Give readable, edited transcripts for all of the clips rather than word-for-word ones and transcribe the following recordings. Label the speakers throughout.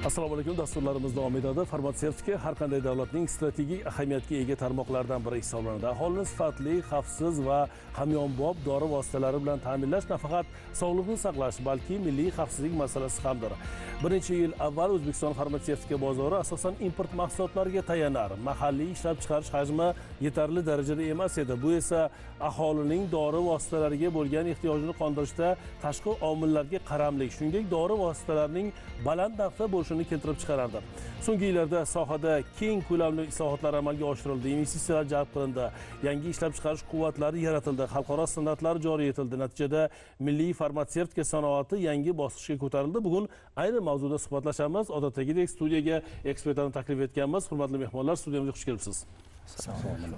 Speaker 1: Assalomu alaykum. Dasturlarimiz davom etadi. Farmatsevtika har qanday davlatning strategik ahamiyatga ega tarmoqlardan biri hisoblanadi. Aholini sifatli, xavfsiz va hamyonbop dori vositalari bilan ta'minlash nafaqat sog'liqni saqlash, balki milliy xavfsizlik masalasi hamdir. Bir necha yil avval O'zbekiston farmatsevtika bozori asosan import mahsulotlariga tayanar. Mahalliy ishlab chiqarish hajmi yetarli darajada emas edi. Bu esa aholining dori vositalariga bo'lgan ehtiyojini qondirishda tashqi omillarga qaramlik, shuningdek dori vositalarining baland narxda bo'lishini keltirib chiqarardi. So'nggi yillarda sohada keng ko'lamli islohotlar amalga oshirildi, investitsiyalar jalb qilindi, yangi ishlab chiqarish quvvatlari yaratildi, xalqaro standartlar joriy etildi. Natijada milliy farmatsevtika sanoati yangi bosqichga ko'tarildi. Bugun ayni mavzuda suhbatlashamiz. Odatdagidek studiyaga ekspertlarni taklif etganmiz. Hurmatli mehmonlar, studiyamizga xush kelibsiz.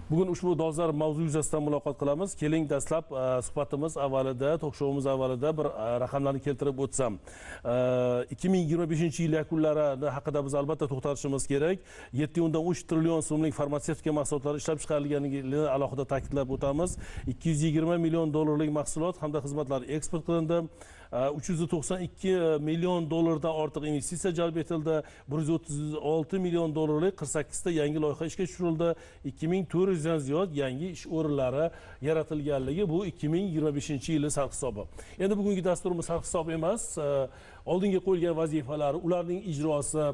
Speaker 1: Bugun ushbu dolzarb mavzu yuzasidan muloqot qilamiz. Keling, dastlab suhbatimiz avvalida, tokshowimiz avvalida bir raqamlarni keltirib o'tsam. 2025-yil yakunlari haqida biz albatta to'xtalishimiz kerak. 7.3 trillion so'mlik farmatsevtika mahsulotlari ishlab chiqarilganligini alohida ta'kidlab o'tamiz. 220 million dollarlik mahsulot hamda xizmatlar eksport qilindi. 392 million dollardan ortiq investitsiya jalb etildi. 136 million dollarlik 48 ta yangi loyiha ishga tushirildi. 2400 dan ziyod yangi ish o'rinlari yaratilganligi bu 2025-yil sarhisobi. Endi bugungi dasturimiz sarhisob emas, oldinga qo'yilgan vazifalar, ularning ijrosi,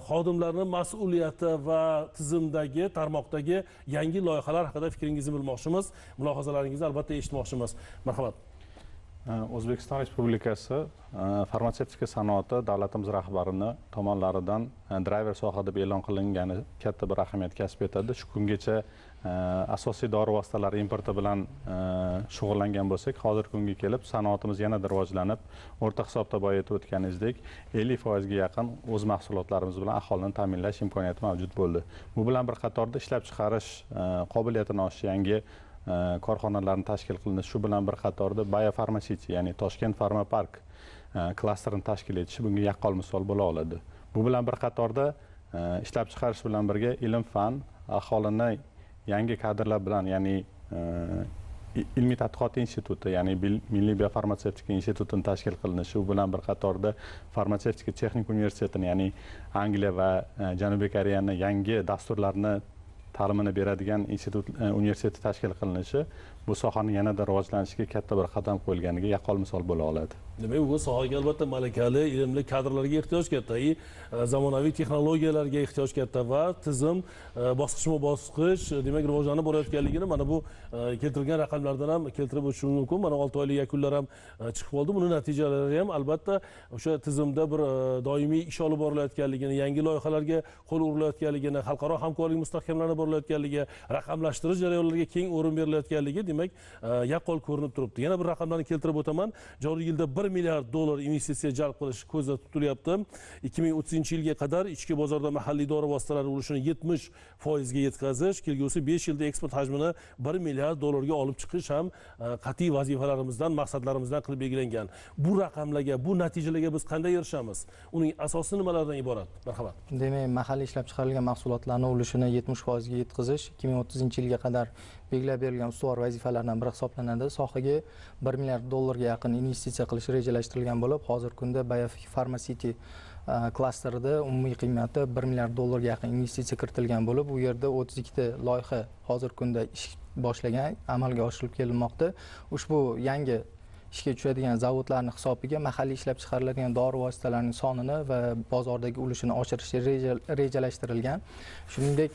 Speaker 1: xodimlarning mas'uliyati va tizimdagi, tarmoqdagi yangi loyihalar haqida fikringizni bilmoqchimiz. Mulohazalaringizni albatta eshitmoqchimiz. Marhamat.
Speaker 2: O'zbekiston Respublikasi farmatsevtika sanoati davlatimiz rahbarini tomonlaridan driver soha deb e'lon qilingani katta bir ahamiyat kasb etadi. Shu kungacha asosiy dori vositalari importi bilan shug'ullangan bo'lsak, hozirgi kunga kelib sanoatimiz yanada rivojlanib, o'rta hisobda boya aytib o'tganingizdek 50% ga yaqin o'z mahsulotlarimiz bilan aholini ta'minlash imkoniyati mavjud bo'ldi. Bu bilan bir qatorda ishlab chiqarish qobiliyatini oshish, yangi korxonalarni tashkil qilinishi, shu bilan bir qatorda Biofarmacity, ya'ni Toshkent Pharma Park klasterini tashkil etishi bunga yaqqol misol bo'la oladi. Bu bilan bir qatorda ishlab chiqarish bilan birga ilm-fan, aholini yangi kadrlar bilan, ya'ni ilmiy tadqiqot instituti, ya'ni Milliy biofarmatsevtika institutini tashkil qilinishi, u bilan bir qatorda farmatsevtika texnik universitetini, ya'ni Angliya va Janubiy Koreyaning yangi dasturlarni ta'limini beradigan institut universiteti tashkil qilinishi bu sohaning yanada rivojlanishiga katta bir qadam qo'yilganiga yaqqol misol bo'la oladi.
Speaker 1: Demak, bu sohaga albatta malakali, ilmli kadrlarga ehtiyoj katta, zamonaviy texnologiyalarga ehtiyoj katta va tizim bosqichma-bosqich demak rivojlanib borayotganligini mana bu keltirilgan raqamlardan ham keltirib o'tishim mumkin. Mana 6 oylik yakunlar ham chiqib qoldi. Buni natijalari ham albatta o'sha tizimda bir doimiy ish olib borilayotganligini, yangi loyihalarga qo'l urilayotganligini, xalqaro hamkorlik mustahkamlanib borilayotganligi, raqamlashtirish jarayonlariga keng o'rin berilayotganligi demak yaqqol ko'rinib turibdi. Yana bir raqamlarni keltirib o'taman. Joriy yilda 1 milliard dollar investitsiya jalb qilish ko'zda tutilyapti. 2030-yilga qadar ichki bozorda mahalliy dori vositalari ulushini 70% ga yetkazish, kelgusi 5 yilda eksport hajmini 1 milliard dollarga olib chiqish ham qat'iy vazifalarimizdan, maqsadlarimizdan qilib belgilangan. Bu raqamlarga, bu natijalarga biz qanday erishamiz? Uning asosi nimalardan iborat? Marhamat.
Speaker 3: Demak, mahalliy ishlab chiqarilgan mahsulotlarning ulushini 70% ga yetkazish 2030-yilga qadar belgilab berilgan ustuvor vazifalardan biri hisoblanadi. Sohaga 1 milliard dollarga yaqin investitsiya qilish rejalashtirilgan bo'lib, hozirgi kunda Biofarmacity klasterida umumiy qiymati 1 milliard dollarga yaqin investitsiya kiritilgan bo'lib, u yerda 32 ta loyiha hozirgi kunda ish boshlagan, amalga oshirilib kelinmoqda. Ushbu yangi ishga tushadigan zavodlarning hisobiga mahalliy ishlab chiqariladigan dori vositalarining sonini va bozordagi ulushini oshirish rejalashtirilgan. Shuningdek,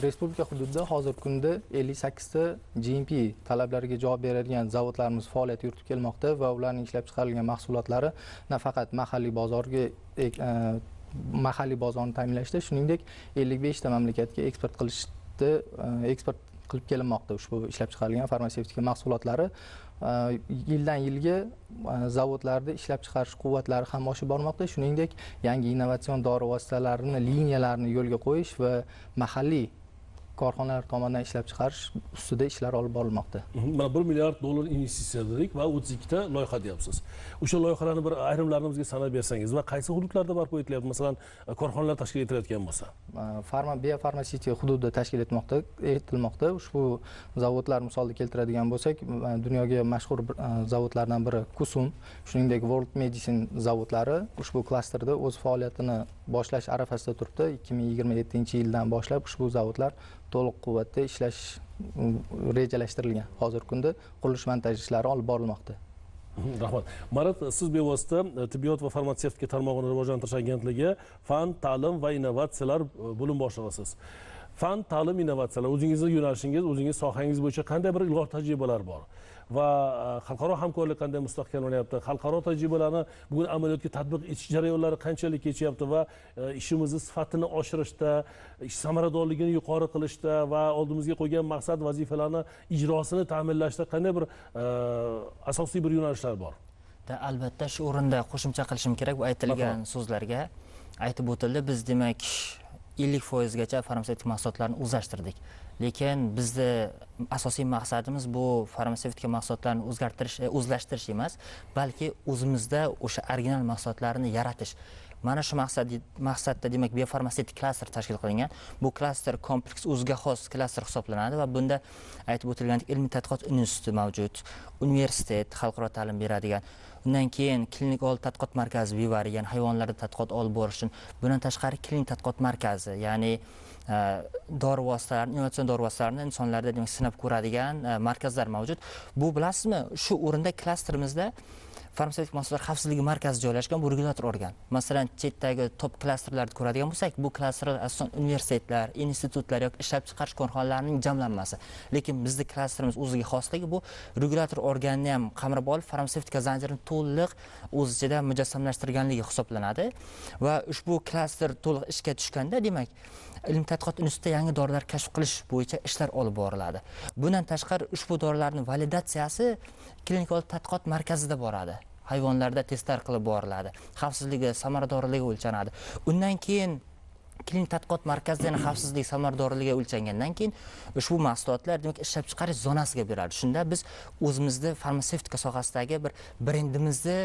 Speaker 3: respublika hududida hozirgi kunda 58 ta GMP talablariga javob beradigan zavodlarimiz faoliyat yuritib kelmoqda va ularning ishlab chiqarilgan mahsulotlari nafaqat mahalliy bozorga mahalliy bozorni ta'minlashda, shuningdek 55 ta mamlakatga eksport qilib kelinmoqda. Ushbu ishlab chiqarilgan farmatsevtika mahsulotlari yildan yilga zavodlarda ishlab chiqarish quvvatlari ham oshib bormoqda. Shuningdek, yangi innovatsion dori vositalarini, liniyalarini yo'lga qo'yish va mahalliy korxonalar tomonidan ishlab chiqarish ustida ishlar olib borilmoqda.
Speaker 1: Mana 1 milliard dollar investitsiya dedik va 32 ta loyiha deyapsiz. O'sha loyihalarni bir ayrimlarimizga sanab bersangiz va qaysi hududlarda barpo etilyapti? Masalan, korxonalar tashkil etilayotgan bo'lsa.
Speaker 3: Biofarmaseutika hududi tashkil etilmoqda. Ushbu zavodlar misolida keltiradigan bo'lsak, dunyoga mashhur zavodlardan biri Kusum, shuningdek World Medicine zavodlari ushbu klasterda o'z faoliyatini boshlash arafasida turibdi. 2027-yildan boshlab ushbu zavodlar to'liq quvvatda ishlash rejalashtirilgan. Hozirgi kunda qurilish montaj ishlari olib borilmoqda.
Speaker 1: Rahmat. Marat, siz bevosita tibbiyot va farmatsevtika tarmog'ini rivojlantirish agentligi fan, ta'lim va innovatsiyalar bo'lim boshlig'isiz. Fan, ta'lim, innovatsiyalar o'zingizning yo'nalishingiz, o'zingiz sohangiz bo'yicha qanday bir ilg'or tajribalar bor? Va xalqaro hamkorlik qanday mustahkamlanyapti? Xalqaro tajribalarni bugun amaliyotga tatbiq etish jarayonlari qanchalik kechyapti va ishimizni sifatini oshirishda, ish samaradorligini yuqori qilishda va oldimizga qo'ygan maqsad vazifalarni ijrosini ta'minlashda qanday bir asosiy bir yo'nalishlar bor?
Speaker 4: Albatta shu o'rinda qo'shimcha qilishim kerak bu aytilgan so'zlarga. Aytib o'tildi, biz demak 50% gacha farmatsevtik mahsulotlarni o'zlashtirdik. Lekin bizni asosiy maqsadimiz bu farmatsevtika mahsulotlarini o'zlashtirish emas, balki o'zimizda o'sha original mahsulotlarni yaratish. Mana shu maqsadda demak biofarmatsevtik klaster tashkil qilingan. Bu klaster kompleks o'ziga xos klaster hisoblanadi va bunda aytib o'tilgandek ilmiy tadqiqot instituti mavjud, universitet xalqaro ta'lim beradigan. Undan keyin klinik tadqiqot markazi Vivari, ya'ni hayvonlarda tadqiqot olib borish uchun. Bundan tashqari klinik tadqiqot markazi, ya'ni dori vositalarini, innovatsion dori vositalarini insonlarda demak sinab ko'radigan markazlar mavjud. Bu bilasizmi, shu o'rinda klasterimizda farmatsevtik mahsulotlar xavfsizligi markazi joylashgan, bu regulyator organ. Masalan, chetdagi top klasterlarni ko'radigan bo'lsak, bu klasterlar asosan universitetlar, institutlar yoki ishlab chiqarish korxonalarining jamlanmasi. Lekin bizning klasterimiz o'ziga xosligi bu regulyator organni ham qamrab olib, farmatsevtika zanjirini to'liq o'z ichida mujassamlashtirganligi hisoblanadi va ushbu klaster to'liq ishga tushganda, demak, ilmiy tadqiqot institutida yangi dorilar kashf qilish bo'yicha ishlar olib boriladi. Bundan tashqari ushbu dorilarning validatsiyasi klinik tadqiqot markazida boradi. Hayvonlarda testlar qilib boriladi. Xavfsizligi, samaradorligi o'lchanadi. Undan keyin klinik tadqiqot markazidan xavfsizlik, samaradorligi o'lchangandan keyin ushbu mahsulotlar demak ishlab chiqarish zonasiga beriladi. Shunda biz o'zimizni farmatsevtika sohasidagi bir brendimizni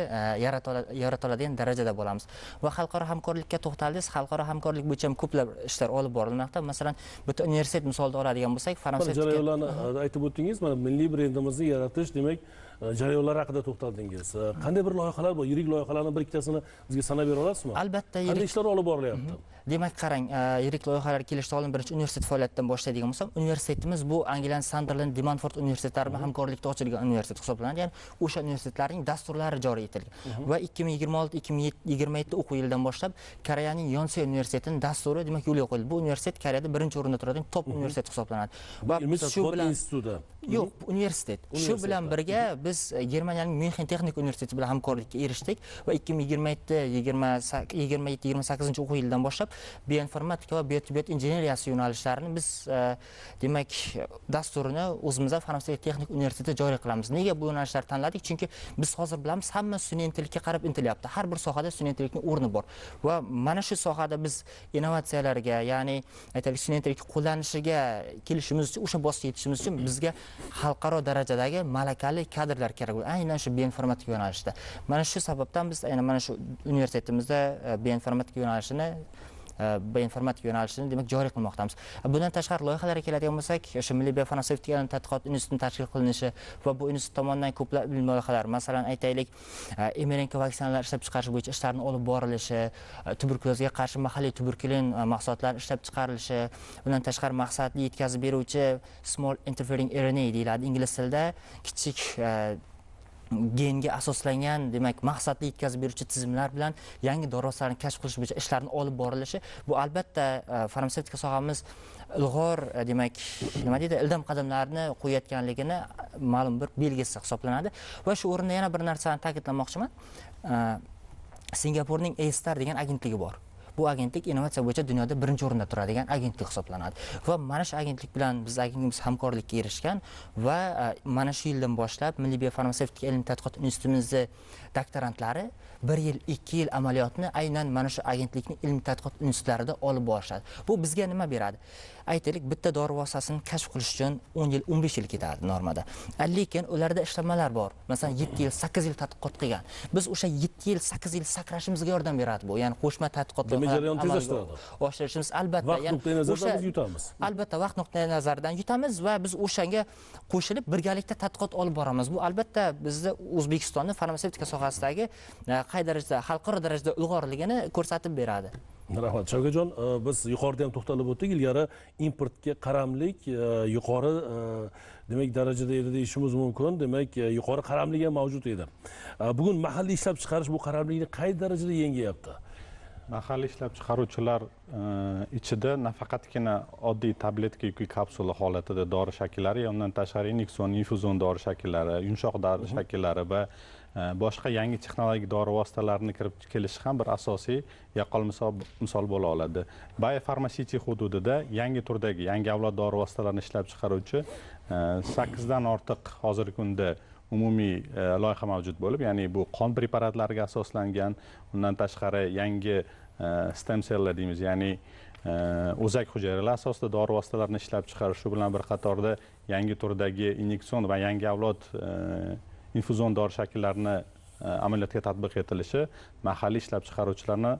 Speaker 4: yarata oladigan darajada bo'lamiz. Va xalqaro hamkorlikka to'xtaldingiz. Xalqaro hamkorlik bo'yicha ko'plab ishlar olib borilmoqda. Masalan, bitta universitet misolida oladigan bo'lsak, farmatsevtika
Speaker 1: jarayonlarni aytib o'tdingiz. Mana milliy brendimizni yaratish, demak, jarayonlar haqida to'xtaldingiz. Qanday bir loyihalar bor? Yirik loyihalarning bir ikkitasini bizga sanab bera olasizmi?
Speaker 4: Albatta,
Speaker 1: qanday ishlar olib borilyapti?
Speaker 4: Demak, qarang, yirik loyihalar kelishdan oldin birinchi universitet faoliyatidan boshlaydigan bo'lsam, universitetimiz bu Angliya, Sunderland, Demonford universitetlari bilan hamkorlikda ochilgan universitet hisoblanadi. Ya'ni o'sha universitetlarning dasturlari joriy etilgan. Va 2026-2027 o'quv yilidan boshlab Koreyaning Yonsei universitetining dasturi demak yo'lga qo'yildi. Bu universitet Koreyada birinchi o'rinda turadigan top universitet hisoblanadi. Va shu bilan
Speaker 1: instituti.
Speaker 4: Yo'q, universitet. Shu bilan birga biz Germaniyaning München texnik universiteti bilan hamkorlikka erishdik va 2027-28 o'quv yilidan boshlab bioinformatika va biotibbiyot injeneriyasi yo'nalishlarini biz demak dasturini o'zimizda farmatsevtika texnik universitetida joriy qilamiz. Nega bu yo'nalishlarni tanladik? Chunki biz hozir bilamiz, hamma sun'iy intellektga qarab intilyapti. Har bir sohada sun'iy intellektning o'rni bor. Va mana shu sohada biz innovatsiyalarga, ya'ni aytaylik sun'iy intellekt qo'llanishiga kelishimiz uchun, o'sha bosqichga yetishimiz uchun bizga xalqaro darajadagi malakali kadrlar kerak bo'ladi. Aynan shu bioinformatika yo'nalishida. Mana shu sababdan biz aynan mana shu universitetimizda bioinformatika yo'nalishini demak joriy qilmoqdamiz. Bundan tashqari loyihalarga keladigan bo'lsak, o'sha Milliy biofarmatsevtika tadqiqot institutining tashkil qilinishi va bu institut tomonidan ko'plab ilmiy loyihalar, masalan aytaylik, mRNA vaksinalar ishlab chiqarish bo'yicha ishlarning olib borilishi, tuberkulozga qarshi mahalliy tuberkulin mahsulotlarini ishlab chiqarilishi, bundan tashqari maqsadli yetkazib beruvchi small interfering RNA deyiladi ingliz tilida, kichik genga asoslangan demak maqsadli yetkazib beruvchi tizimlar bilan yangi dori vositalarini kashf qilish bo'yicha ishlarning olib borilishi, bu albatta farmatsevtika sohamiz ilg'or demak nima deydi, ildam qadamlarni qo'yayotganligini ma'lum bir belgisi hisoblanadi. Va shu o'rinda yana bir narsani ta'kidlamoqchiman. Singapurning A-Star degan agentligi bor. Bu agentlik innovatsiya bo'yicha dunyoda birinchi o'rinda turadigan agentlik hisoblanadi. Va mana shu agentlik bilan biz agentligimiz hamkorlikka erishgan va mana shu yildan boshlab Milliy biofarmatsevtika ilmiy tadqiqot institutimizning doktorantlari 1 yil, 2 yil amaliyotni aynan mana shu agentlikning ilmiy tadqiqot institutlarida olib borishadi. Bu bizga nima beradi? aytaylik bitta dori vositasini kashf qilish uchun 10 yil 15 yil ketadi normada. Lekin ularda ishlanmalar bor. Masalan 7 yil 8 yil tadqiqot qilgan. Biz o'sha 7 yil 8 yil sakrashimizga yordam beradi bu. Ya'ni qo'shma tadqiqotlarni
Speaker 1: jarayonni tezlashtiradi.
Speaker 4: Oshirishimiz albatta,
Speaker 1: vaqt nuqtai nazaridan biz yutamiz.
Speaker 4: Albatta vaqt nuqtai nazaridan yutamiz va biz o'shanga qo'shilib birgalikda tadqiqot olib boramiz. Bu albatta bizni O'zbekistonning farmatsevtika sohasidagi qay darajada xalqaro darajada ilg'orligini ko'rsatib beradi.
Speaker 1: Rahmat Shavkatjon, biz yuqorida ham to'xtalib o'tdik, ilgari importga qaramlik yuqori demak darajada edi deyishimiz mumkin. Demak, yuqori qaramlik ham mavjud edi. Bugun mahalliy ishlab chiqarish bu qaramlikni qay darajada yengayapti?
Speaker 2: Mahalliy ishlab chiqaruvchilar ichida nafaqatgina oddiy tabletka yoki kapsula holatida dori shakllari, undan tashqari inyektsion, infuzon dori shakllari, yumshoq dori shakllari va boshqa yangi texnologik dori vositalarini kirib kelishi ham bir asosiy yaqqol misol bo'la oladi. Biopharmaceutics hududida yangi turdagi, yangi avlod dori vositalarini ishlab chiqaruvchi 8 dan ortiq hozirgi kunda umumiy loyiha mavjud bo'lib, ya'ni bu qon preparatlariga asoslangan, undan tashqari yangi stem celllar deymiz, ya'ni o'zak hujayralar asosida dori vositalarini ishlab chiqarish bilan bir qatorda yangi turdagi inyektsion va yangi avlod infuzon dori shakllarini amaliyotga tatbiq etilishi mahalliy ishlab chiqaruvchilarni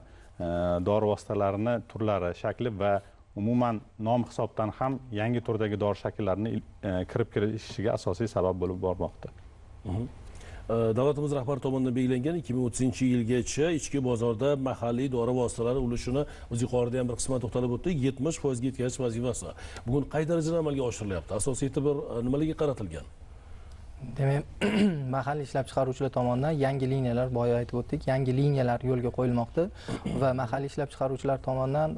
Speaker 2: dori vositalarini turlari, shakli va umuman nom hisobdan ham yangi turdagi dori shakllarni kirib kirishiga asosiy sabab bo'lib bormoqda.
Speaker 1: Davlatimiz rahbari tomonidan belgilangan 2030-yilgacha ichki bozorda mahalliy dori vositalari ulushini biz yuqorida ham bir qisman to'xtalib o'tdik, 70% ga yetkazish vazifasi. Bugun qay darajada amalga oshirilyapti? Asosiy e'tibor nimalarga qaratilgan?
Speaker 3: Demak, mahalliy ishlab chiqaruvchilar tomonidan yangi liniyalar, boya aytib o'tdik, yangi liniyalar yo'lga qo'yilmoqda va mahalliy ishlab chiqaruvchilar tomonidan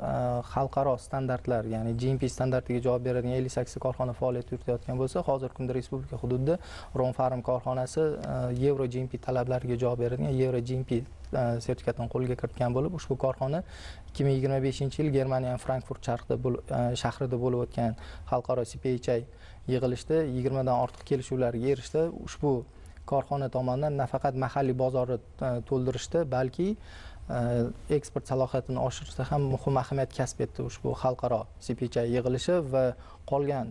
Speaker 3: xalqaro standartlar, ya'ni GMP standartiga javob beradigan 58 korxona faoliyat yuritayotgan bo'lsa, hozirgi kunda respublika hududida Ronfarm korxonasi Euro GMP talablariga javob beradigan Euro GMP sertifikatini qo'lga kiritgan bo'lib, ushbu korxona 2025-yil Germaniyaning Frankfurt shahrida bo'lib o'tgan xalqaro CPHI yig'ilishda 20 dan ortiq kelishuvlarga erishdi. Ushbu korxona tomonidan nafaqat mahalliy bozorni to'ldirishda, balki eksport salohiyatini oshirishda ham muhim ahamiyat kasb etdi ushbu xalqaro CPHI yig'ilishi va qolgan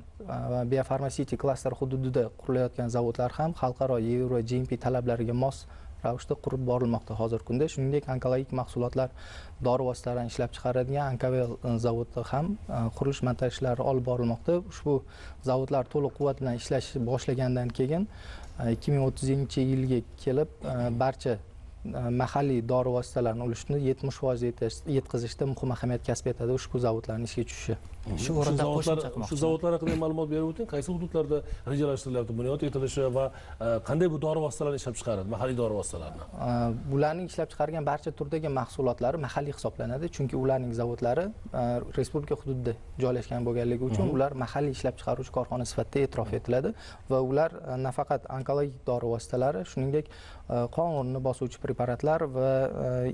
Speaker 3: biofarmatsevtik klaster hududida qurilayotgan zavodlar ham xalqaro Euro GMP talablariga mos ravishda qurib borilmoqda hozirgi kunda. Shuningdek, onkologik mahsulotlar, dori vositalarini ishlab chiqaradigan Onkovel zavodi ham qurilish montaj ishlari olib borilmoqda. Ushbu zavodlar to'liq quvvat bilan ishlash boshlagandan keyin 2030-yilga kelib barcha mahalliy dori vositalarini ulushini 70% yetkazishda muhim ahamiyat kasb etadi ushbu zavodlarning ishga tushishi.
Speaker 4: Shu o'rinda qo'shimcha qilmoqchi.
Speaker 1: Shu zavodlar haqida ma'lumot berib o'ting, qaysi hududlarda rejalashtirilyapti bunyod etilishi va qanday bu dori vositalarini ishlab chiqaradi, mahalliy dori vositalarini?
Speaker 3: Ularning ishlab chiqargan barcha turdagi mahsulotlari mahalliy hisoblanadi, chunki ularning zavodlari respublika hududida joylashgan bo'lganligi uchun ular mahalliy ishlab chiqaruvchi korxona sifatida e'tirof etiladi va ular nafaqat onkologik dori vositalari, shuningdek qon o'rnini bosuvchi preparatlar va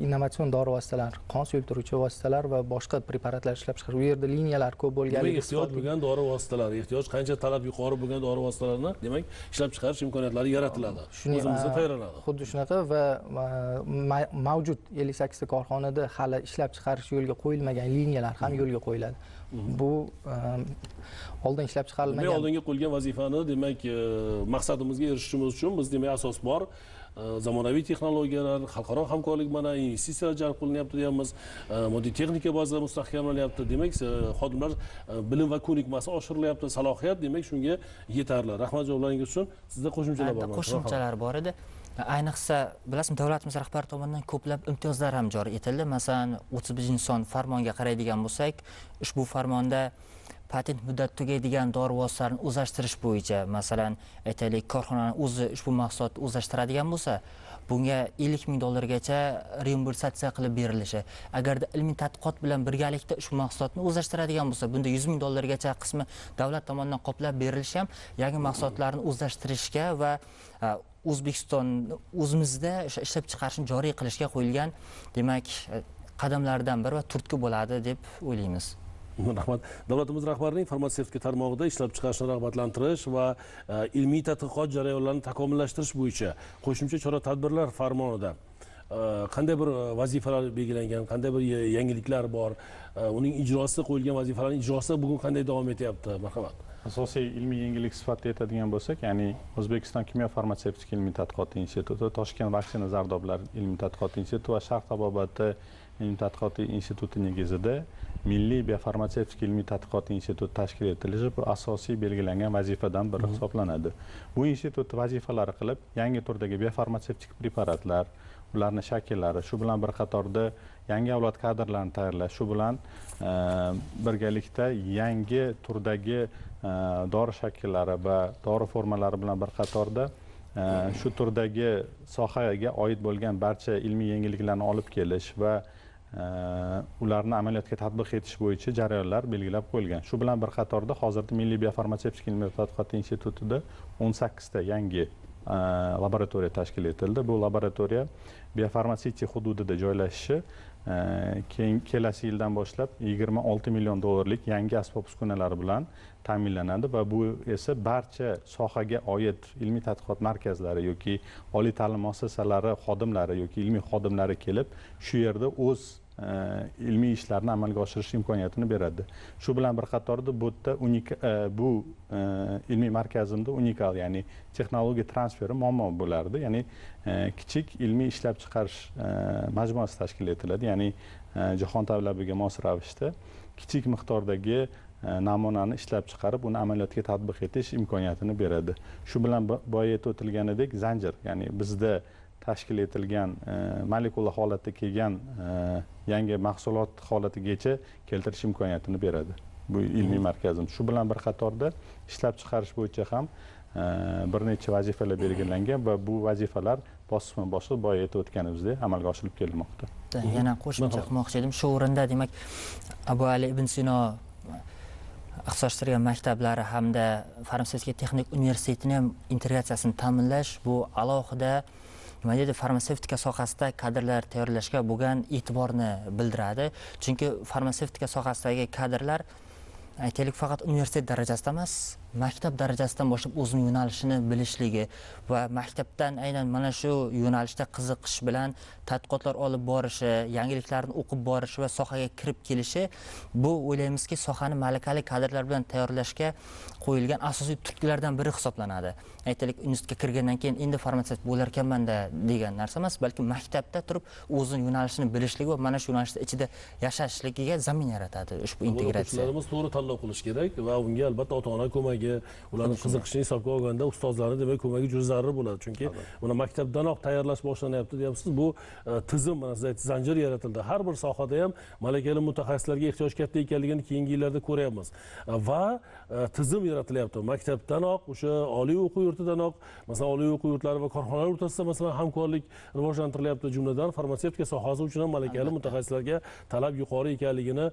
Speaker 3: innovatsion dori vositalar, qon suyultiruvchi vositalar va boshqa preparatlar ishlab chiqarish. Bu yerda liniyalar ko'p bo'lganligi,
Speaker 1: ehtiyoj bo'lgan dori vositalari, ehtiyoj qancha talab yuqori bo'lgan dori vositalarini, demak, ishlab chiqarish imkoniyatlari yaratiladi. O'zimizda tayyorlanadi.
Speaker 3: Xuddi shunaqa va mavjud 58 ta korxonada hali ishlab chiqarish yo'lga qo'yilmagan liniyalar ham yo'lga qo'yiladi. Bu oldin ishlab chiqarilmagan.
Speaker 1: Oldinga qo'yilgan vazifani, demak, maqsadimizga erishishimiz uchun biz demak asos bor. Zamonaviy texnologiyalar, xalqaro hamkorlik, mana investitsiyalar jalb qilinyapti deyapmiz, moddiy texnika bazasi mustahkamlanyapti. Demak, xodimlar bilim va ko'nikmasi oshirilyapti, salohiyat demak shunga yetarli. Rahmat javoblaringiz uchun. Sizda qo'shimchalar bormi?
Speaker 4: Qo'shimchalar bor edi. Ayniqsa, bilasizmi, davlatimiz rahbari tomonidan ko'plab imtiyozlar ham joriy etildi. Masalan, 31-son farmonga qaraydigan bo'lsak, ushbu farmonda patent muddati tugaydigan dori vositalarini o'zlashtirish bo'yicha, masalan, aytaylik, korxonaning o'zi ushbu mahsulotni o'zlashtiradigan bo'lsa, bunga $50,000 reimbursatsiya qilib berilishi. Agarda ilmiy tadqiqot bilan birgalikda ushbu mahsulotni o'zlashtiradigan bo'lsa, bunda $100,000 qismi davlat tomonidan qoplab berilishi ham yangi mahsulotlarni o'zlashtirishga va O'zbekiston o'zimizda o'sha ishlab chiqarishni joriy qilishga qo'yilgan, demak, qadamlardan biri va turtki bo'ladi deb o'ylaymiz.
Speaker 1: Rahmat. Davlatimiz rahbarining farmatsevtika tarmog'ida ishlab chiqarishni rag'batlantirish va ilmiy tadqiqot jarayonlarini takomillashtirish bo'yicha qo'shimcha chora-tadbirlar farmonida qanday bir vazifalar belgilangan, qanday bir yangiliklar bor, uning ijrosida qo'yilgan vazifalarning ijrosi bugun qanday davom etyapti? Marhamat.
Speaker 2: Asosiy ilmiy yangilik sifatida aytadigan bo'lsak, ya'ni O'zbekiston kimyo farmatsevtika ilmiy tadqiqot instituti, Toshkent vaksina zardoblar ilmiy tadqiqot instituti va Sharq tabobati ilmiy tadqiqot instituti negizida Milliy biofarmatsevtika ilmiy tadqiqot instituti tashkil etilishi bu asosiy belgilangan vazifadan biri hisoblanadi. Bu institut vazifalari qilib yangi turdagi biofarmatsevtik preparatlar, ularni shakllari, shu bilan bir qatorda yangi avlod kadrlarni tayyorlash, shu bilan birgalikda yangi turdagi dori shakllari va dori formalari bilan bir qatorda shu turdagi sohaga oid bo'lgan barcha ilmiy yangiliklarni olib kelish va ularni amaliyotga tatbiq etish bo'yicha jarayonlar belgilab qo'yilgan. Shu bilan bir qatorda hozirda Milliy biofarmatsevtika ilmiy tadqiqot institutida 18 ta yangi laboratoriya tashkil etildi. Bu laboratoriya biofarmatsevtika hududida joylashishi kelasi yildan boshlab 26 million dollarlik yangi asbob-uskunalar bilan ta'minlanadi va bu esa barcha sohaga oid ilmiy tadqiqot markazlari yoki oliy ta'lim muassasalari xodimlari yoki ilmiy xodimlari kelib shu yerda o'z ilmiy ishlarni amalga oshirish imkoniyatini beradi. Shu bilan bir qatorda bu ilmiy markazimda unikal, ya'ni texnologiya transferi muammo bo'lardi. Ya'ni kichik ilmiy ishlab chiqarish majmuasi tashkil etiladi. Ya'ni jahon talabiga mos ravishda kichik miqdordagi namunani ishlab chiqarib, uni amaliyotga tatbiq etish imkoniyatini beradi. Shu bilan boya aytib o'tilganidek zanjir, ya'ni bizda tashkil etilgan molekula holatda kelgan yangi mahsulot holatigacha keltirish imkoniyatini beradi bu ilmiy markazimiz. Shu bilan bir qatorda ishlab chiqarish bo'yicha ham bir necha vazifalar belgilangan va bu vazifalar bosqichma-bosqich boya aytib o'tganimizdek amalga oshirib kelinmoqda.
Speaker 4: Yana qo'shimcha qilmoqchi edim. Shu o'rinda demak Abu Ali ibn Sino ixtisoslashtirilgan maktablari hamda farmatsevtika texnik universitetini ham integratsiyasini ta'minlash bu alohida nima deydi, farmatsevtika sohasida kadrlar tayyorlashga bo'lgan e'tiborni bildiradi. Chunki farmatsevtika sohasidagi kadrlar aytaylik faqat universitet darajasida emas, maktab darajasidan boshlab o'zini yo'nalishini bilishligi va maktabdan aynan mana shu yo'nalishda qiziqish bilan tadqiqotlar olib borishi, yangiliklarni o'qib borishi va sohaga kirib kelishi, bu o'ylaymizki sohani malakali kadrlar bilan tayyorlashga qo'yilgan asosiy turtkilardan biri hisoblanadi. Aytaylik institutga kirgandan keyin endi farmatsevt bo'lar ekanman-da degan narsa emas, balki maktabda turib o'zini yo'nalishini bilishligi va mana shu yo'nalishda ichida yashashligiga zamin yaratadi ushbu integratsiya.
Speaker 1: O'quvchilarimiz to'g'ri tanlov qilish kerak va unga albatta ota-ona ko'magi, ularning qiziqishini hisobga olganda ustozlarning demak ko'magi juda zarur bo'ladi. Chunki buni maktabdanoq tayyorlash boshlanyapti deyapsiz. Bu tizim, mana siz aytdingiz, zanjir yaratildi. Har bir sohada ham malakali mutaxassislarga ehtiyoj katta ekanligini keyingi yillarda ko'ryapmiz. Va tizim yaratilyapti. Maktabdanoq, o'sha oliy o'quv yurtidanoq, masalan, oliy o'quv yurtlari va korxonalar o'rtasida masalan hamkorlik rivojlantirilyapti. Jumladan farmatsevtika sohasi uchun ham malakali mutaxassislarga talab yuqori ekanligini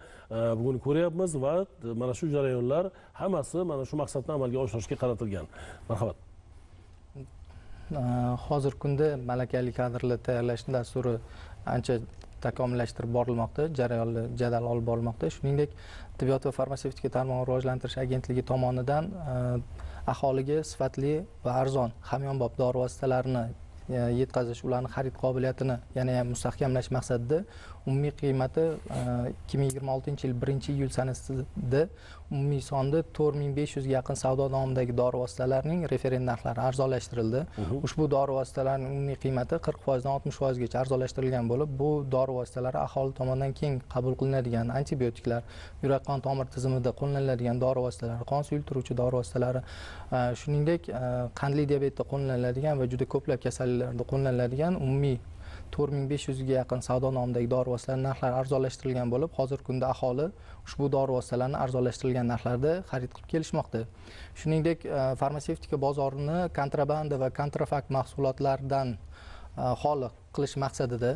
Speaker 1: bugun ko'ryapmiz va mana shu jarayonlar hammasi mana shu maqsadni amalga oshirishga qaratilgan. Marhamat.
Speaker 3: Hozirgi kunda malakali kadrlar tayyorlash dasturi ancha takomillashtirib borilmoqda, jarayonli jadal olib borilmoqda. Shuningdek, tibbiyot va farmatsevtika tarmog'ini rivojlantirish agentligi tomonidan aholiga sifatli va arzon hamyonbop dori vositalarini yetkazish, ularni xarid qobiliyatini yana ham mustahkamlash maqsadida umumiy qiymati 2026-yil 1-iyul sanasida umumiy sonda 4500 ga yaqin savdo nomidagi dori vositalarining referent narxlari arzonlashtirildi. Ushbu dori vositalarining umumiy qiymati 40% dan 60% gacha arzonlashtirilgan bo'lib, bu dori vositalari aholi tomonidan keng qabul qilinadigan antibiotiklar, yurak qon tomir tizimida qo'llaniladigan dori vositalari, qon suyultiruvchi dori vositalari, shuningdek qandli diabetda qo'llaniladigan va juda ko'plab kasalliklarda qo'llaniladigan umumiy 4500 ga yaqin savdo nomidagi dori vositalarining narxlari arzonlashtirilgan bo'lib, hozirgi kunda aholi ushbu dori vositalarini arzonlashtirilgan narxlarda xarid qilib kelishmoqda. Shuningdek, farmatsevtika bozorini kontrabanda va kontrafakt mahsulotlardan xoli qilish maqsadida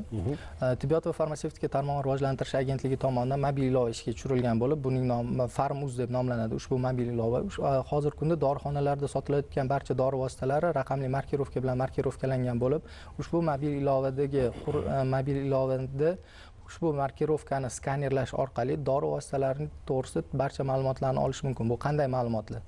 Speaker 3: tibbiyot va farmatsevtika tarmog'ini rivojlantirish agentligi tomonidan mobil ilova ishga tushirilgan bo'lib, buning nomi Farmuz deb nomlanadi. Ushbu mobil ilova hozirgi kunda dorixonalarda sotilayotgan barcha dori vositalari raqamli markirovka bilan markirovkalangan bo'lib, ushbu mobil ilovada ushbu markirovkani skanerlash orqali dori vositalarining to'g'risida barcha ma'lumotlarni olish mumkin. Bu qanday ma'lumotlar?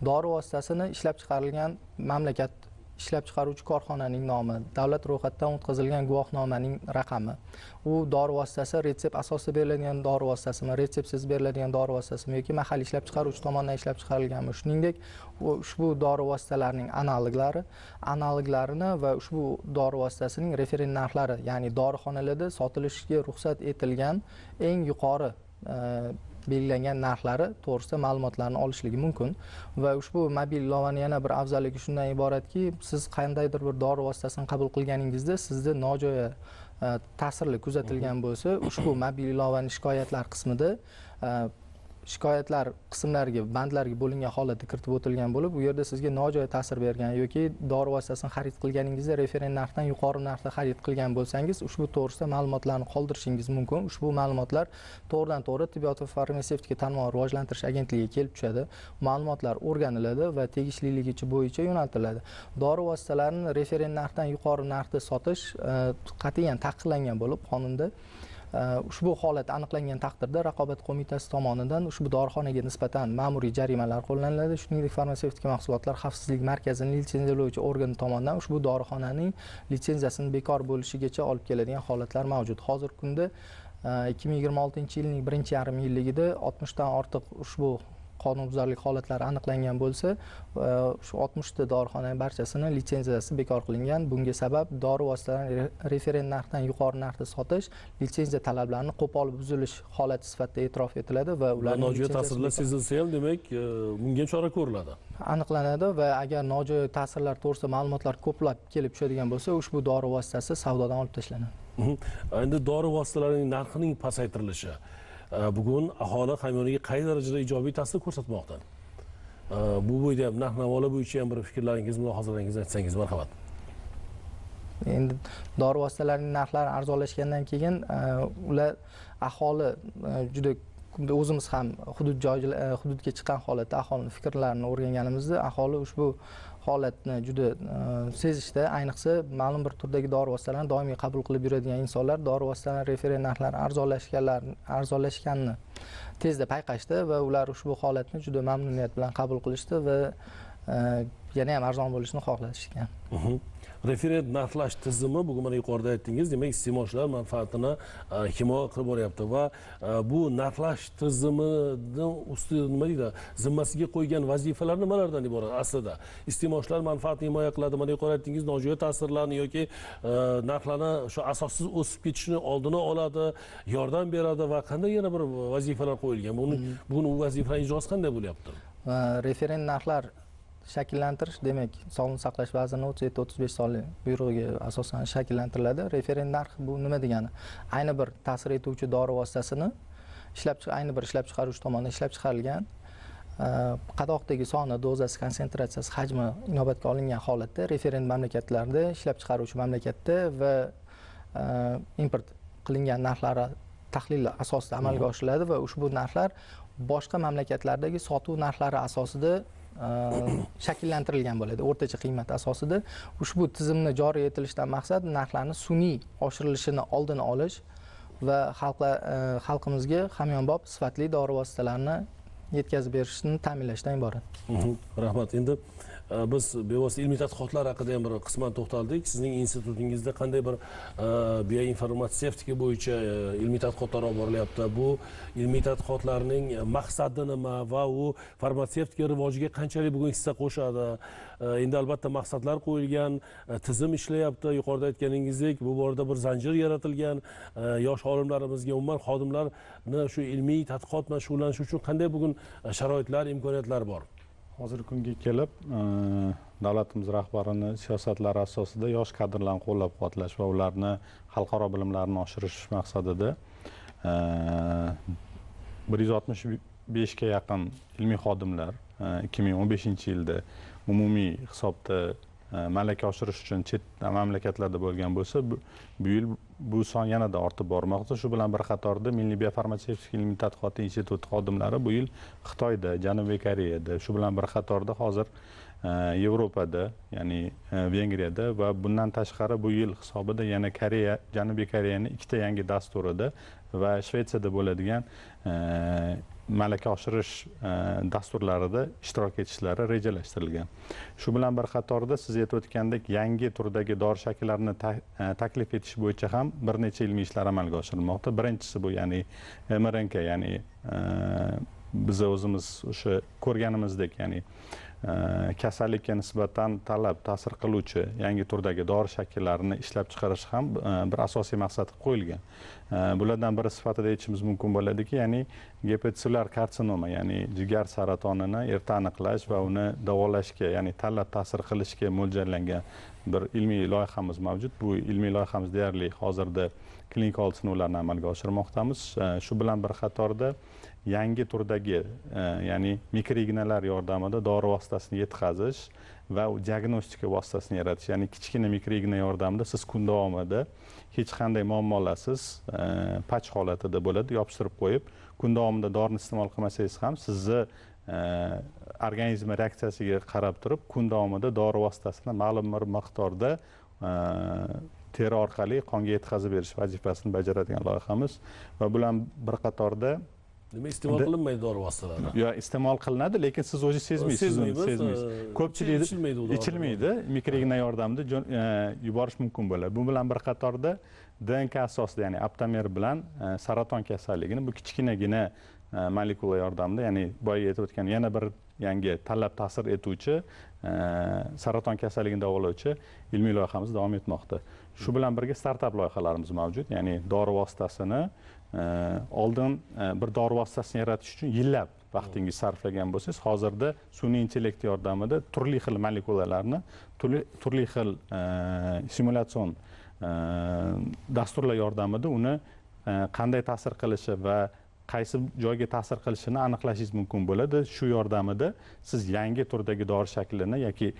Speaker 3: Dori vositasini ishlab chiqarilgan mamlakat ishlab chiqaruvchi korxonaning nomi, davlat ro'yxatidan o'tkazilgan guvohnomaning raqami, u dori vositasi retsept asosida beriladigan dori vositasimi, retseptsiz beriladigan dori vositasimi yoki mahalliy ishlab chiqaruvchi tomonidan ishlab chiqarilganmi, shuningdek ushbu dori vositalarining analoglarini va ushbu dori vositasining referent narxlari, ya'ni dorixonalarda sotilishga ruxsat etilgan eng yuqori belgilangan narxlari to'g'risida ma'lumotlarni olishligi mumkin. Va ushbu mobil ilovani yana bir afzalligi shundan iboratki, siz qandaydir bir dori vositasini qabul qilganingizda sizda nojo'ya ta'sirli kuzatilgan bo'lsa, ushbu mobil ilovaning shikoyatlar qismida shikoyatlar qismlariga, bandlarga bo'lingan holatda kiritib o'tilgan bo'lib, bu yerda sizga nojo'ya ta'sir bergan yoki dori vositasini xarid qilganingizda referent narxdan yuqori narxda xarid qilgan bo'lsangiz, ushbu to'g'risida ma'lumotlarni qoldirishingiz mumkin. Ushbu ma'lumotlar to'g'ridan-to'g'ri Tibbiyot va farmatsevtika tarmog'i rivojlantirish agentligiga kelib tushadi. Ma'lumotlar o'rganiladi va tegishliligi bo'yicha yo'naltiriladi. Dori vositalarini referent narxdan yuqori narxda sotish qat'iyan taqiqlangan bo'lib, qonunda ushbu holat aniqlangan taqdirda Raqobat qo'mitasi tomonidan ushbu dorixonaga nisbatan ma'muriy jarimalar qo'llaniladi. Shuningdek, farmatsevtika mahsulotlar xavfsizligi markazining litsenziyalovchi organi tomonidan ushbu dorixonaning litsenziyasini bekor bo'lishigacha olib keladigan holatlar mavjud. Hozirgi kunda 2026-yilning birinchi yarim yilligida 60 dan ortiq ushbu qonunbuzarlik holatlari aniqlangan bo'lsa, shu 60 ta dorixonaning barchasini litsenziyasi bekor qilingan. Bunga sabab dori vositalarini referent narxdan yuqori narxda sotish litsenziya talablarini qo'pol buzilish holati sifatida e'tirof etiladi va ularning
Speaker 1: nojo'ya ta'sirlar sezilsa ham, demak, bunga chora ko'riladi.
Speaker 3: Aniqlanadi va agar nojo'ya ta'sirlar to'g'risida ma'lumotlar ko'plab kelib tushadigan bo'lsa, ushbu dori vositasi savdodan olib tashlanadi.
Speaker 1: Endi dori vositalarining narxining pasaytirilishi bugun aholi hamyoniga qay darajada ijobiy ta'sir ko'rsatmoqda? Bu bo'yicha ham, narx-navolar bo'yicha ham bir fikrlaringiz, mulohazalaringizni aytsangiz marhamat.
Speaker 3: Endi dori vositalarining narxlari arzonlashgandan keyin ular aholi juda o'zimiz ham hududga chiqqan holatda aholining fikrlarini o'rganganimizda, aholi ushbu holatni juda sezishda, ayniqsa ma'lum bir turdagi dori vositalarini doimiy qabul qilib yuradigan insonlar dori vositalarining referent narxlari arzonlashganini tezda payqashdi va ular ushbu holatni juda mamnuniyat bilan qabul qilishdi va yana ham arzon bo'lishini xohlashgan.
Speaker 1: Referent narxlash tizimi, bugun mana yuqorida aytdingiz, demak, iste'molchilar manfaatini himoya qilib boryapti va bu narxlash tizimini ustida nima deydi, zimmasiga qo'ygan vazifalar nimalardan iborat aslida? Iste'molchilar manfaatini himoya qiladi, mana yuqorida aytdingiz, nojo'ya ta'sirlarni yoki narxlarni shu asossiz o'sib ketishini oldini oladi, yordam beradi va qanday yana bir vazifalar qo'yilgan? Bugun u vazifalar ijrosi qanday bo'lyapti?
Speaker 3: Referent narxlar shakllantirish, demak, Sog'liqni saqlash vazirining 37-35 sonli buyrug'iga asosan shakllantiriladi. Referent narx bu nima degani? Ayni bir ta'sir etuvchi dori vositasini ayni bir ishlab chiqaruvchi tomonidan ishlab chiqarilgan qadoqdagi soni, dozasi, konsentratsiyasi, hajmi inobatga olingan holatda referent mamlakatlarda, ishlab chiqaruvchi mamlakatda va import qilingan narxlari tahlil asosida amalga oshiriladi va ushbu narxlar boshqa mamlakatlardagi sotuv narxlari asosida shakllantirilgan bo'ladi. O'rtacha qiymat asosida ushbu tizimni joriy etilishidan maqsad narxlarni sun'iy oshirilishini oldini olish va xalqimizga hamyonbop sifatli dori vositalarini yetkazib berishni ta'minlashdan iborat.
Speaker 1: Rahmat. Endi biz bevosita ilmiy tadqiqotlar haqida ham bir qisman to'xtaldik. Sizning institutingizda qanday bir bioinformatsevtika bo'yicha ilmiy tadqiqotlar olib borilyapti? Bu ilmiy tadqiqotlarning maqsadi nima va u farmatsevtika rivojiga qanchalik bugun hissa qo'shadi? Endi albatta maqsadlar qo'yilgan, tizim ishlayapti. Yuqorida aytganingizdek, bu borada bir zanjir yaratilgan. Yosh olimlarimizga, umuman xodimlarni shu ilmiy tadqiqot bilan shug'ullanish uchun qanday bugun sharoitlar, imkoniyatlar bor?
Speaker 2: Hozirgi kunga kelib, davlatimiz rahbarini siyosatlari asosida yosh kadrlarni qo'llab-quvvatlash va ularni xalqaro bilimlarini oshirish maqsadida 165 ga yaqin ilmiy xodimlar 2015-yilda umumiy hisobda malaka oshirish uchun chet mamlakatlarda bo'lgan bo'lsa, bu yil bu son yanada ortib bormoqda. Shu bilan bir qatorda Milliy biofarmatsevtika ilmiy tadqiqot instituti xodimlari bu yil Xitoyda, Janubiy Koreyada, shu bilan bir qatorda hozir Yevropada, ya'ni Vengriyada va bundan tashqari bu yil hisobida yana Janubiy Koreyaning ikkita yangi dasturida va Shvetsiyada bo'ladigan malaka oshirish dasturlarida ishtirok etishlari rejalashtirilgan. Shu bilan bir qatorda siz aytib o'tgandek yangi turdagi dori shakllarini taklif etish bo'yicha ham bir necha ilmiy ishlar amalga oshirilmoqda. Birinchisi bu ya'ni mRNK, ya'ni biz o'zimiz o'sha ko'rganimizdek, ya'ni kasallikka nisbatan ta'sir qiluvchi yangi turdagi dori shakllarini ishlab chiqarish ham bir asosiy maqsad qilib qo'yilgan. Bulardan biri sifatida aytishimiz mumkin bo'ladiki, ya'ni gepatitsionar karsinoma, ya'ni jigar saratonini erta aniqlash va uni davolashga, ya'ni tanlab ta'sir qilishga mo'ljallangan bir ilmiy loyihamiz mavjud. Bu ilmiy loyihamiz deyarli hozirda klinik old sinovlarni amalga oshirmoqdamiz. Shu bilan bir qatorda yangi turdagi ya'ni mikroignalar yordamida dori vositasini yetkazish va diagnostika vositasini yaratish, ya'ni kichkina mikroigna yordamida siz kun davomida hech qanday muammolarsiz patch holatida bo'ladi, yopishtirib qo'yib, kun davomida dorini iste'mol qilmasangiz ham sizni organizm reaksiyasiga qarab turib kun davomida dori vositasini ma'lum bir miqdorda teri orqali qonga yetkazib berish vazifasini bajaradigan loyihamiz va bular bir qatorda
Speaker 1: nima iste'mol qilinmaydi dori vositalari?
Speaker 2: Yo, iste'mol qilinadi, lekin siz o'zingiz sezmaysiz. Ko'pchilik ichilmaydi, mikroigna yordamida yuborish mumkin bo'ladi. Bu bilan bir qatorda DNK asosida, ya'ni aptamer bilan saraton kasalligini bu kichkinagina molekula yordamida, ya'ni boya aytib o'tgan yana bir yangi tanlab ta'sir etuvchi saraton kasalligini davolovchi ilmiy loyihamiz davom etmoqda. Shu bilan birga startap loyihalarimiz mavjud, ya'ni dori vositasini oldin bir dori vositasini yaratish uchun yillab vaqtingiz sarflagan bo'lsangiz, hozirda sun'iy intellekt yordamida turli xil molekulalarni turli xil simulyatsion dasturlar yordamida uni qanday ta'sir qilishi va qaysi joyga ta'sir qilishini aniqlashingiz mumkin bo'ladi. Shu yordamida siz yangi turdagi dori shaklini yoki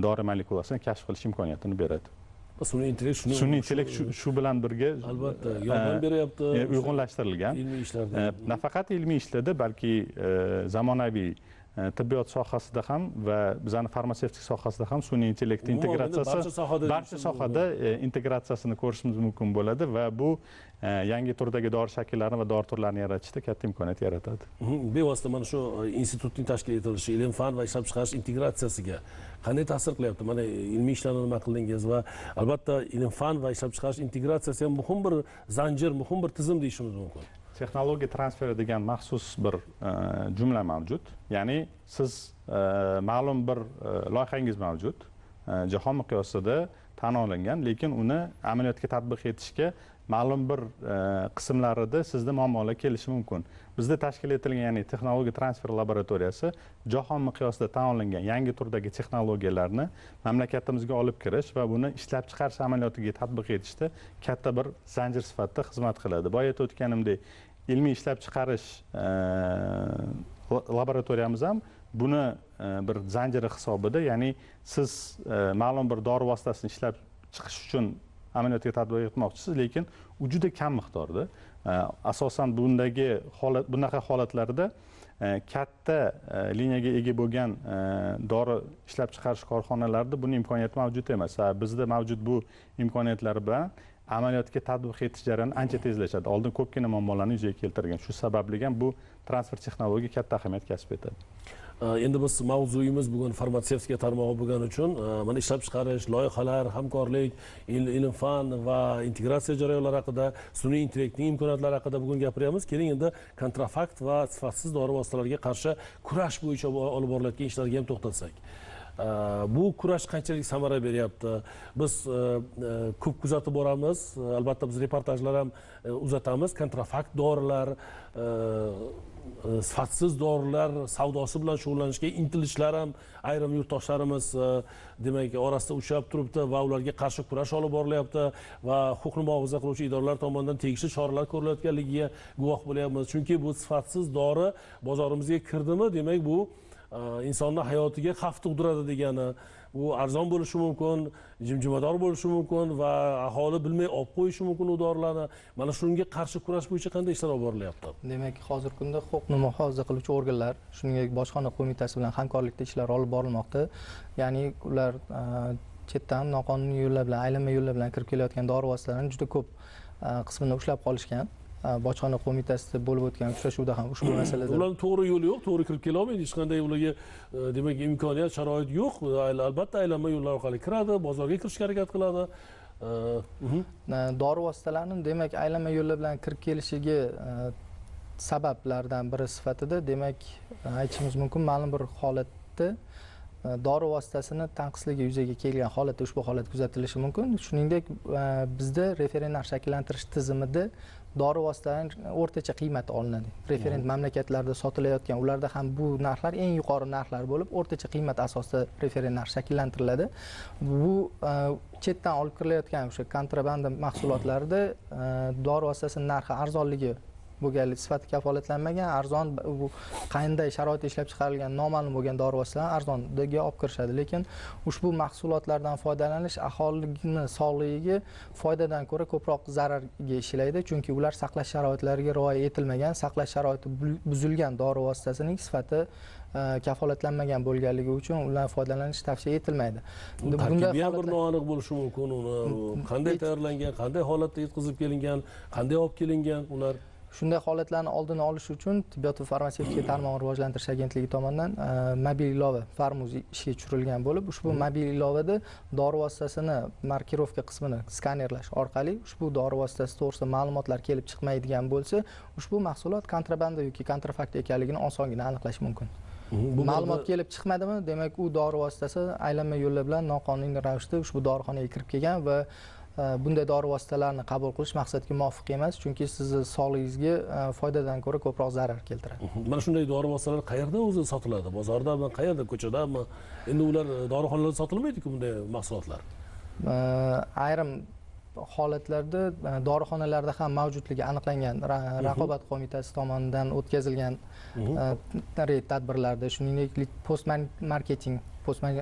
Speaker 2: dori molekulasini kashf qilish imkoniyatini beradi.
Speaker 1: Sun'iy intellekt
Speaker 2: shu bilan birga
Speaker 1: albatta yordam beryapti,
Speaker 2: uyg'unlashtirilgan.
Speaker 1: Ilmiy ishlarda
Speaker 2: nafaqat ilmiy ishlarda, balki zamonaviy tibbiyot sohasida ham va bizning farmatsevtik sohasida ham sun'iy intellekt integratsiyasi barcha sohada integratsiyasini ko'rishimiz mumkin bo'ladi va bu yangi turdagi dori shakllarini va dori turlarini yaratishda katta imkoniyat yaratadi.
Speaker 1: Bevosita mana shu institutning tashkil etilishi ilm fan va ishlab chiqarish integratsiyasiga qanday ta'sir qilyapti? Mana ilmiy ishlarni nima qildingiz va albatta ilm fan va ishlab chiqarish integratsiyasi ham muhim bir zanjir, muhim bir tizim deyishimiz mumkin.
Speaker 2: Texnologiya transferi degan maxsus bir jumla mavjud. Ya'ni siz ma'lum bir loyihangiz mavjud, jahon miqyosida tan olingan, lekin uni amaliyotga tatbiq etishga ma'lum bir qismlarida sizda muammolar kelishi mumkin. Bizda tashkil etilgan, ya'ni texnologiya transfer laboratoriyasi jahon miqyosida tan olingan yangi turdagi texnologiyalarni mamlakatimizga olib kirish va buni ishlab chiqarish amaliyotiga tatbiq etishda katta bir zanjir sifatida xizmat qiladi. Boya aytib o'tganimdek, ilmiy ishlab chiqarish laboratoriyamiz ham buni bir zanjiri hisobida, ya'ni siz ma'lum bir dori vositasini ishlab chiqish uchun amaliyotga tatbiq etmoqchisiz, lekin u juda kam miqdorda. Asosan bunaqa holatlarda katta liniyaga ega bo'lgan dori ishlab chiqarish korxonalarida buni imkoniyati mavjud emas. Bizda mavjud bu imkoniyatlar bilan amaliyotga tatbiq etish jarayoni ancha tezlashadi. Oldin ko'pgina muammolarni yuzaga keltirgan. Shu sababli ham bu transfer texnologiya katta ahamiyat kasb etadi.
Speaker 1: Endi biz mavzuyimiz bugun farmatsevtika tarmog'i bo'lgani uchun mana ishlab chiqarish, loyihalar, hamkorlik, ilm fan va integratsiya jarayonlari haqida, sun'iy intellektning imkoniyatlari haqida bugun gapiryapmiz. Keling endi kontrafakt va sifatsiz dori vositalariga qarshi kurash bo'yicha olib borilayotgan ishlarga ham to'xtalsak. Bu kurash qanchalik samara beryapti? Biz ko'p kuzatib boramiz. Albatta biz reportajlar ham uzatamiz. Kontrafakt dorilar, sifatsiz dorilar savdosi bilan shug'ullanishga intilishlar ham ayrim yurtdoshlarimiz demak orasida uchrab turibdi va ularga qarshi kurash olib borilyapti va huquqni muhofaza qiluvchi idoralar tomonidan tegishli choralar ko'rilayotganligiga guvoh bo'lyapmiz. Chunki bu sifatsiz dori bozorimizga kirdimi, demak bu insonni hayotiga xavf tug'diradi degani. Bu arzon bo'lishi mumkin, jimjimador bo'lishi mumkin va aholi bilmay olib qo'yishi mumkin u dorilarni. Mana shunga qarshi kurash bo'yicha qanday ishlar olib borilyapti?
Speaker 3: Demak, hozirgi kunda huquqni muhofaza qiluvchi organlar, shuningdek bojxona qo'mitasi bilan hamkorlikda ishlar olib borilmoqda. Ya'ni ular chetdan noqonuniy yo'llar bilan, aylanma yo'llar bilan kirib kelayotgan dori vositalarini juda ko'p qismini ushlab qolishgan. bojxona qo'mitasida bo'lib o'tgan uchrashuvda ham ushbu masalada
Speaker 1: ularning to'g'ri yo'li yo'q, to'g'ri kirib kela olmaydi, hech qanday ularga demak imkoniyat, sharoit yo'q. Albatta aylanma yo'llar orqali kiradi, bozorga kirishga harakat qiladi.
Speaker 3: Dori vositalarining demak aylanma yo'llar bilan kirib kelishiga sabablardan biri sifatida demak aytishimiz mumkin, ma'lum bir holatda dori vositasini tanqisligi yuzaga kelgan holatda ushbu holat kuzatilishi mumkin. Shuningdek, bizda referendlar shakllantirish tizimida dori vositalarining o'rtacha qiymati olinadi. Referent mamlakatlarda sotilayotgan, ularda ham bu narxlar eng yuqori narxlar bo'lib, o'rtacha qiymat asosida referentlar shakllantiriladi. Bu chetdan olib kirilayotgan o'sha kontrabanda mahsulotlarida dori vositasining narxi arzonligi bo'lganligi sifati kafolatlanmagan, arzon bu qanday sharoitda ishlab chiqarilgan noma'lum bo'lgan dori vositalarini arzonga olib kirishadi. Lekin ushbu mahsulotlardan foydalanish aholining sog'ligiga foydadan ko'ra ko'proq zararga ishlaydi, chunki ular saqlash sharoitlariga rioya etilmagan, saqlash sharoiti buzilgan dori vositasining sifati kafolatlanmagan bo'lganligi uchun ulardan foydalanish tavsiya etilmaydi.
Speaker 1: Tarkibi ham bir noaniq bo'lishi mumkin. Uni qanday tayyorlangan, qanday holatda yetkazib kelingan, qanday olib kelingan ular.
Speaker 3: Shunday holatlarni oldini olish uchun Tibbiyot va farmatsevtika tarmog'ini rivojlantirish agentligi tomonidan mobil ilova Farmuz ishga tushirilgan bo'lib, ushbu mobil ilovada dori vositasini markirovka qismini skanerlash orqali ushbu dori vositasi to'g'risida ma'lumotlar kelib chiqmaydigan bo'lsa, ushbu mahsulot kontrabanda yoki kontrafakt ekanligini osongina aniqlash mumkin. Ma'lumot kelib chiqmadimi, demak u dori vositasi aylanma yo'llar bilan noqonuniy ravishda ushbu dorixonaga kirib kelgan va bunday dori vositalarini qabul qilish maqsadga muvofiq emas, chunki sizni sog'lig'ingizga foydadan ko'ra ko'proq zarar keltiradi.
Speaker 1: Mana shunday dori vositalari qayerda o'zi sotiladi? Bozordami, qayerda, ko'chadami? Endi ular dorixonalarda sotilmaydi-ku bunday mahsulotlar.
Speaker 3: Ayrim holatlarda dorixonalarda ham mavjudligi aniqlangan raqobat qo'mitasi tomonidan o'tkazilgan reyd tadbirlarda, shuningdek post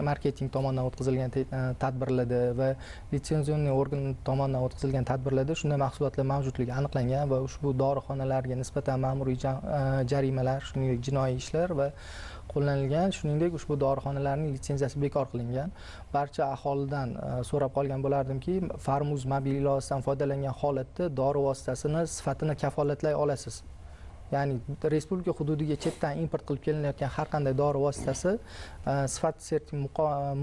Speaker 3: marketing tomonidan o'tkazilgan tadbirlarda va litsenziyatsiya organ tomonidan o'tkazilgan tadbirlarda shunday mahsulotlar mavjudligi aniqlangan va ushbu dorixonalarga nisbatan ma'muriy jarimalar, shuningdek jinoiy ishlar va qo'llanilgan. Shuningdek, ushbu dorixonalarning litsenziyasi bekor qilingan. Barcha aholidan so'rab qolgan bo'lardimki, Farmuz mobil ilovasidan foydalangan holatda dori vositasini sifatini kafolatlay olasiz. Ya'ni respublika hududiga chetdan import qilib kelinayotgan har qanday dori vositasi sifat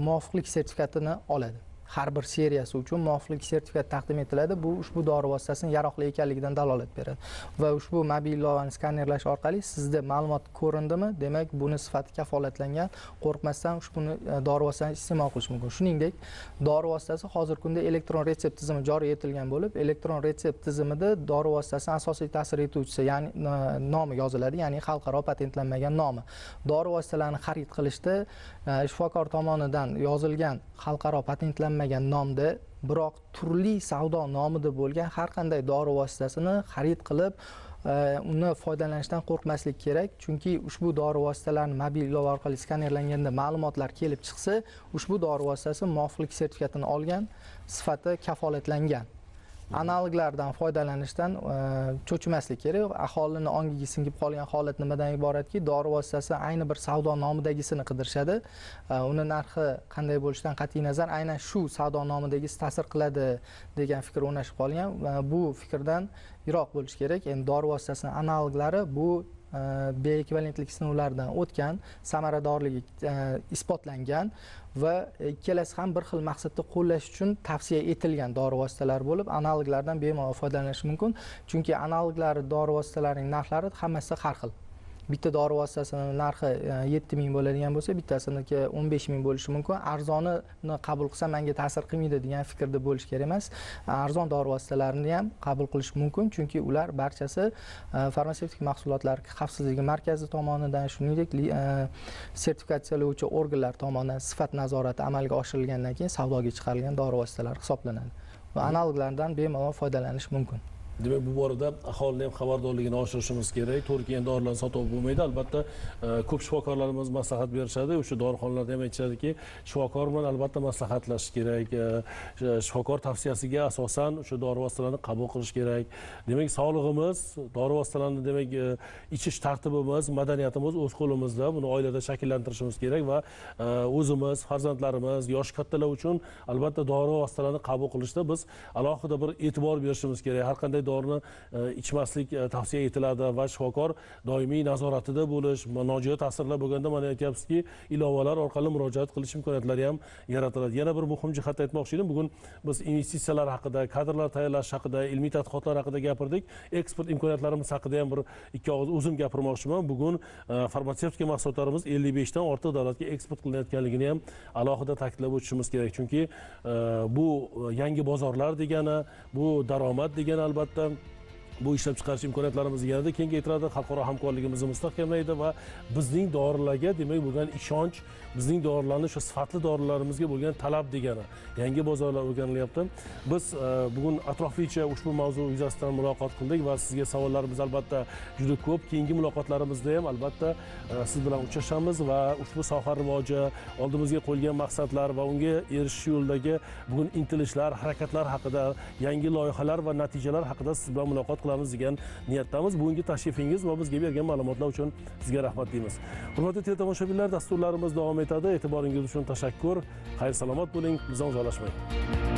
Speaker 3: muvofiqlik sertifikatini oladi. Har bir seriyasi uchun muvofiqlik sertifikati taqdim etiladi. Bu ushbu dori vositasining yaroqli ekanligidan dalolat beradi. Va ushbu mobil ilovani skanerlash orqali sizda ma'lumot ko'rindimi, demak buni sifati kafolatlangan, qo'rqmasdan ushbu dori vositasini iste'mol qilish mumkin. Shuningdek, dori vositasi hozirgi kunda elektron retsept tizimi joriy etilgan bo'lib, elektron retsept tizimida dori vositasining asosiy ta'sir etuvchisi, ya'ni nomi yoziladi, ya'ni xalqaro patentlanmagan nomi. Dori vositalarini xarid qilishda shifokor tomonidan yozilgan xalqaro patentlanmagan nomda, biroq turli savdo nomida bo'lgan har qanday dori vositasini xarid qilib uni foydalanishdan qo'rqmaslik kerak, chunki ushbu dori vositalarini mobil ilova orqali skanerlanganda ma'lumotlar kelib chiqsa, ushbu dori vositasi muvofiqlik sertifikatini olgan, sifati kafolatlangan. Analoglardan foydalanishdan cho'chimaslik kerak. Aholini ongiga singib qolgan holat nimadan iboratki, dori vositasi ayni bir savdo nomidagisini qidirishadi. Uni narxi qanday bo'lishidan qat'iy nazar aynan shu savdo nomidagisi ta'sir qiladi degan fikr o'rnashib qolgan. Bu fikrdan yiroq bo'lish kerak. Endi dori vositasining analoglari bu beekvivalentlik sinovlaridan o'tgan, samaradorligi isbotlangan va ikkalasi ham bir xil maqsadda qo'llash uchun tavsiya etilgan dori vositalari bo'lib, analoglardan bemalol foydalanish mumkin. Chunki analoglari dori vositalarining narxlari hammasi har xil. Bitta dori vositasini narxi 7000 bo'ladigan bo'lsa, bittasiniki 15000 bo'lishi mumkin. Arzonini qabul qilsa menga ta'sir qilmaydi degan fikrda bo'lish kerak emas. Arzon dori vositalarini ham qabul qilish mumkin, chunki ular barchasi farmatsevtik mahsulotlar xavfsizligi markazi tomonidan, shuningdek sertifikatsiyalovchi organlar tomonidan sifat nazorati amalga oshirilgandan keyin savdoga chiqarilgan dori vositalari hisoblanadi. Va analoglardan bemalol foydalanish mumkin.
Speaker 1: Demak, bu borada aholini ham xabardorligini oshirishimiz kerak. To'g'ri kelgan dorilarni sotib bo'lmaydi. Albatta, ko'p shifokorlarimiz maslahat berishadi. O'sha dorixonalarda ham aytishadiki, shifokor bilan albatta maslahatlashish kerak. Shifokor tavsiyasiga asosan o'sha dori vositalarini qabul qilish kerak. Demak, sog'lig'imiz, dori vositalarini demak ichish tartibimiz, madaniyatimiz o'z qo'limizda. Buni oilada shakllantirishimiz kerak va o'zimiz, farzandlarimiz, yosh kattalar uchun albatta dori vositalarini qabul qilishda biz alohida bir e'tibor berishimiz kerak. Har qanday dorini ichmaslik tavsiya etiladi va shifokor doimiy nazoratida bo'lish, nojo'ya ta'sirlar bo'lganda mana aytyapsizki, ilovalar orqali murojaat qilish imkoniyatlari ham yaratiladi. Yana bir muhim jihatni aytmoqchi edim. Bugun biz investitsiyalar haqida, kadrlar tayyorlash haqida, ilmiy tadqiqotlar haqida gapirdik. Eksport imkoniyatlarimiz haqida ham bir ikki og'iz o'zim gapirmoqchiman. Bugun farmatsevtika mahsulotlarimiz 55 dan ortiq davlatga eksport qilinayotganligini ham alohida ta'kidlab o'tishimiz kerak. Chunki bu yangi bozorlar degani, bu daromad degani albatta bu ishlab chiqarish imkoniyatlarimizni yanada kengaytiradi, xalqaro hamkorligimizni mustahkamlaydi va bizning dorilarga demak bo'lgan ishonch, bizning dorilarni shu sifatli dorilarimizga bo'lgan talab degani yangi bozorlar o'rganilyapti. Biz bugun atroflicha ushbu mavzu yuzasidan muloqot qildik va sizga savollarimiz albatta juda ko'p. Keyingi muloqotlarimizda ham albatta siz bilan uchrashamiz va ushbu soha rivoji, oldimizga qo'yilgan maqsadlar va unga erishish yo'lidagi bugun intilishlar, harakatlar haqida, yangi loyihalar va natijalar haqida siz bilan muloqot qilamiz degan niyatdamiz. Bugungi tashrifingiz va bizga bergan ma'lumotlar uchun sizga rahmat deymiz. Hurmatli teletomoshabinlar, dasturlarimiz davom etadi. E'tiboringiz uchun tashakkur. Xayr salomat bo'ling. Bizdan uzoqlashmang.